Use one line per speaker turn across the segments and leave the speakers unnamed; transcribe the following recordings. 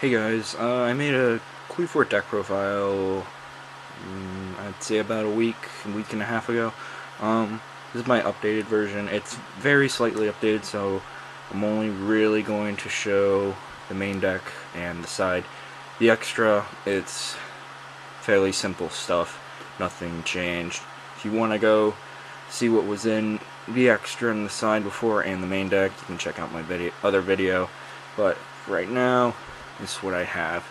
Hey guys, I made a Qliphort deck profile, I'd say about a week and a half ago. This is my updated version. It's very slightly updated, so I'm only really going to show the main deck and the side. The extra, it's fairly simple stuff, nothing changed. If you want to go see what was in the extra and the side before and the main deck, you can check out my other video, but right now, this is what I have.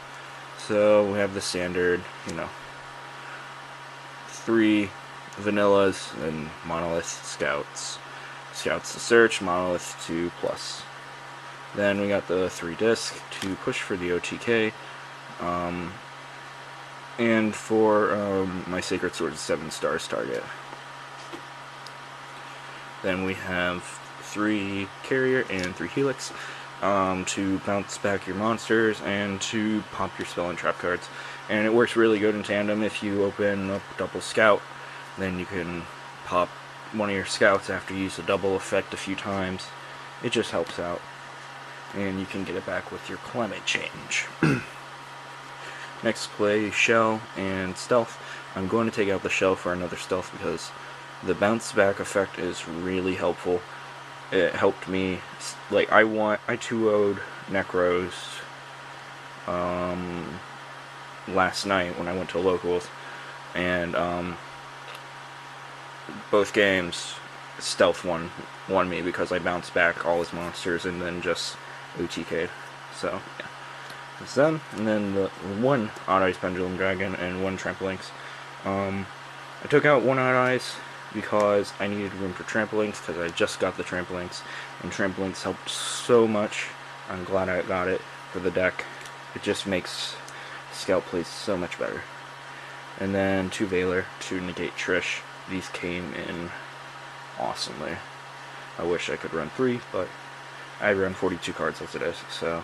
So we have the standard, 3 vanillas and monolith scouts. Scouts to search, monolith to plus. Then we got the 3 disc to push for the OTK. And for my Sacred Sword 7 stars target. Then we have 3 carrier and 3 helix. To bounce back your monsters and to pop your spell and trap cards. And it works really good in tandem. If you open up double scout, then you can pop one of your scouts after you use the double effect a few times. It just helps out. And you can get it back with your climate change. Next, play shell and stealth. I'm going to take out the shell for another stealth because the bounce back effect is really helpful. It helped me, like, I 2-0'd Necros last night when I went to locals, and both games stealth won me because I bounced back all his monsters and then just OTK'd. So yeah, that's done. And then the 1 Odd Eyes Pendulum Dragon and 1 Trampolinx. I took out 1 Odd Eyes because I needed room for Trampolinx, because I just got the Trampolinx, and Trampolinx helped so much. I'm glad I got it for the deck. It just makes scout plays so much better. And then 2 Valor to negate Trish. These came in awesomely. I wish I could run 3, but I run 42 cards as it is, so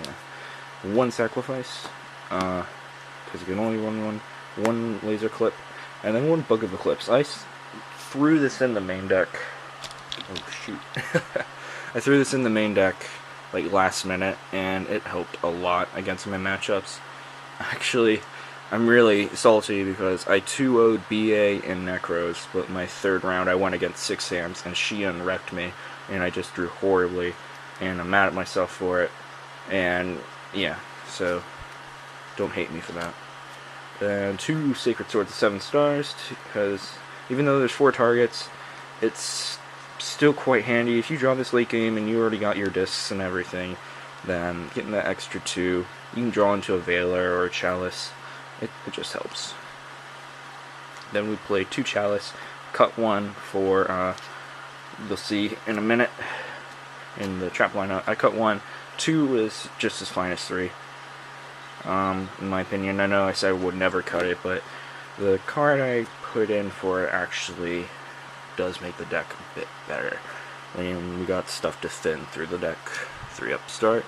yeah. 1 Sacrifice, because you can only run 1 Laser Clip, and then 1 Book of Eclipse. I threw this in the main deck. Oh shoot. I threw this in the main deck like last minute, and it helped a lot against my matchups. Actually, I'm really salty because I 2-0'd BA in Necros, but my 3rd round I went against 6 Sams and she unwrecked me, and I just drew horribly, and I'm mad at myself for it. And yeah, so don't hate me for that. Then 2 Sacred Swords 7 stars, because even though there's 4 targets, it's still quite handy. If you draw this late game and you already got your discs and everything, then getting that extra 2, you can draw into a Valor or a Chalice. It just helps. Then we play 2 Chalice, cut 1 for, you'll see in a minute in the trap lineup. I cut 1. 2 is just as fine as 3. In my opinion. I know I said I would never cut it, but the card I put in for it actually does make the deck a bit better. And we got stuff to thin through the deck. 3 Upstart,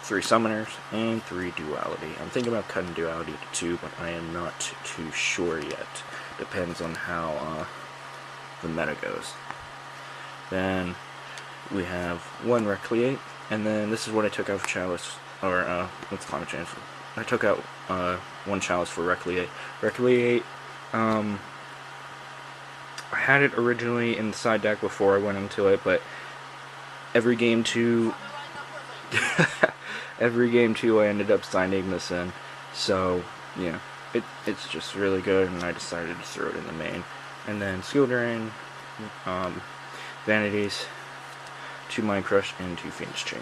3 Summoners, and 3 Duality. I'm thinking about cutting Duality to 2, but I am not too sure yet. Depends on how the meta goes. Then we have 1 Recreate, and then this is what I took out for Chalice, or what's Climate Change? I took out 1 Chalice for Recreate. Recreate, I had it originally in the side deck before I went into it, but every game 2, I ended up signing this in. So yeah, it's just really good, and I decided to throw it in the main. And then Skill Drain, Vanities, 2 Mind Crush, and 2 Phoenix Chain.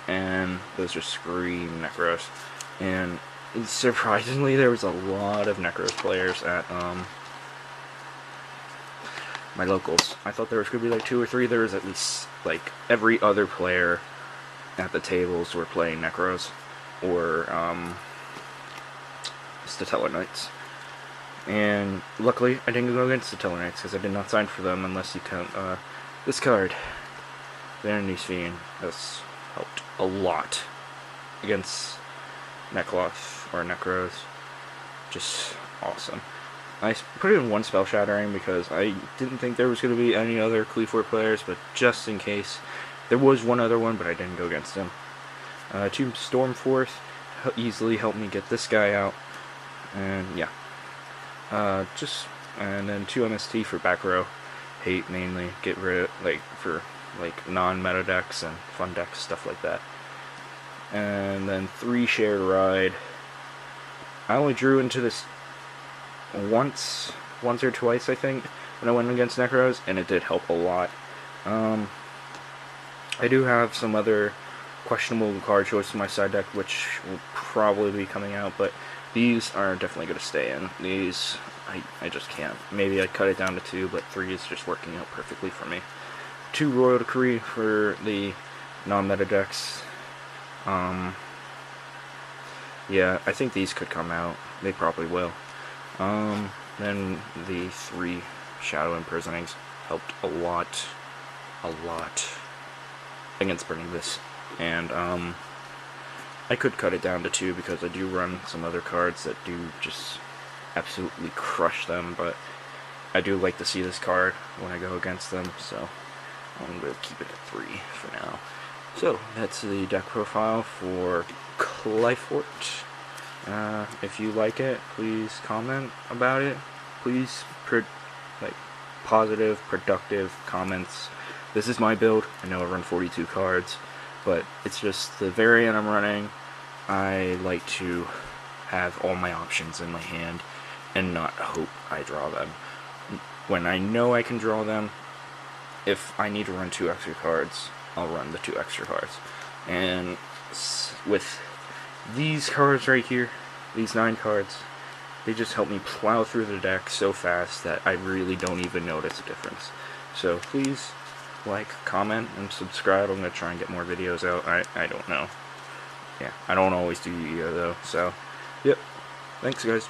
And those are Scream Necros. And surprisingly, there was a lot of Necros players at my locals. I thought there was going to be like 2 or 3. There was at least like every other player at the tables were playing Necros or Stellar Knights. And luckily, I didn't go against Stellar Knights because I did not sign for them unless you count this card, Vanity's Fiend. That's helped a lot against Necloth or Necros. Just awesome. I put it in 1 Spell Shattering because I didn't think there was going to be any other Qliphort players, but just in case. There was one other one, but I didn't go against him. 2 Stormforth easily helped me get this guy out, and yeah, and then 2 MST for back row hate mainly, get rid of, like, for like non-meta decks and fun decks, stuff like that. And then 3 shared ride. I only drew into this once or twice, I think, when I went against Necros, and it did help a lot. I do have some other questionable card choices in my side deck, which will probably be coming out, but these are definitely going to stay in. These, I just can't. Maybe I cut it down to 2, but 3 is just working out perfectly for me. 2 Royal Decree for the non-meta decks. Yeah, I think these could come out. They probably will. Then the 3 Shadow Imprisonings helped a lot against burning this. And I could cut it down to 2 because I do run some other cards that do just absolutely crush them, but I do like to see this card when I go against them, so I'm going to keep it at 3 for now. So, that's the deck profile for Qliphort. If you like it, please comment about it. Please, positive, productive comments. This is my build. I know I run 42 cards, but it's just the variant I'm running. I like to have all my options in my hand and not hope I draw them. When I know I can draw them, if I need to run 2 extra cards, I'll run the 2 extra cards. And with these cards right here, these 9 cards, they just help me plow through the deck so fast that I really don't even notice a difference. So please like, comment, and subscribe. I'm going to try and get more videos out. I don't know. Yeah, I don't always do Yu-Gi-Oh though, so, yep. Thanks, guys.